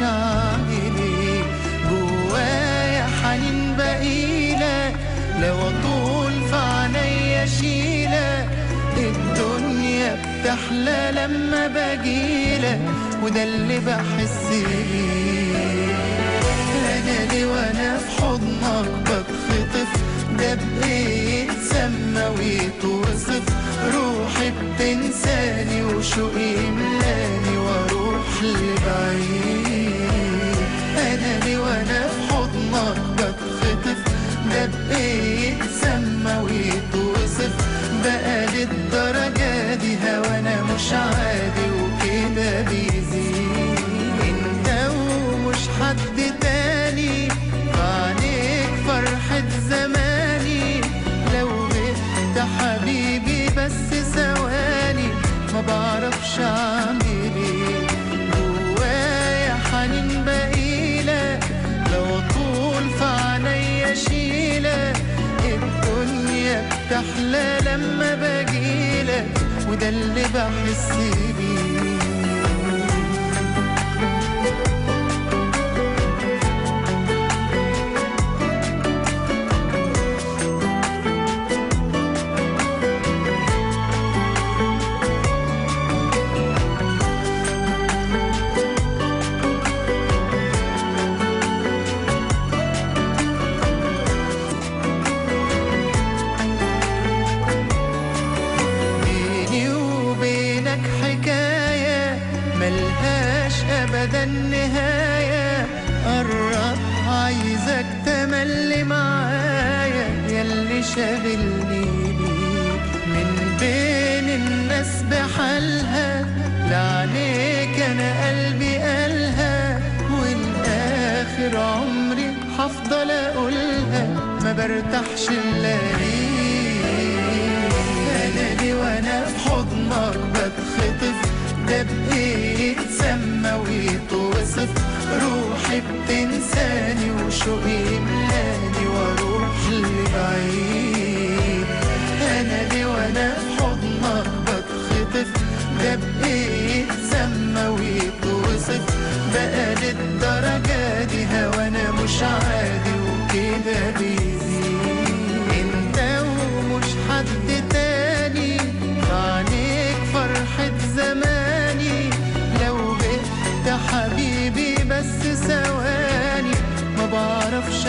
اعمل ايه. جوايا حنين بقيلك لو اطول في عينيا اشيلك. الدنيا بتحلى لما باجيلك وده اللي بحس بيه. انا ليه وانا في حضنك بتخطف، ده بيتسمى ويتوصف. روحي بتنساني وشوقي يملاني واروح لبعيد. انا ليه وانا في حضنك بتخطف، ده بيتسمى ويتوصف. بقى للدرجة دي هوانا مش عادي وكده بيزيد. انت ومش حد تاني فعنيك فرحة زماني. لو غبت حبيبي بس ثواني ما بعرفش اعمل ايه. جوايا حنين بقيلك لو اطول في عينيا اشيلك. الدنيا بتحلى لما باجيلك وده اللي بحس بيه. ملهاش أبدا نهاية. قرب عايزك تملي معايا ياللي شاغلني بيك. من بين الناس بحالها لعنيك أنا قلبي قالها. والآخر عمري هفضل أقولها ما برتاحش إلا ليك. أنا ليه وأنا في حضنك بتخطف، ده بيتسمى ويتوصف. روحي بتنساني وشوقي يملاني واروح لبعيد. انا ليه وانا في حضنك بتخطف، ده بيتسمى ويتوصف. بقى للدرجة دي هوانا مش عادي وكده بيزيد. انت ومش حد تاني فعنيك فرحة زماني. لو بقيت حبيبي بس ثواني ما بعرفش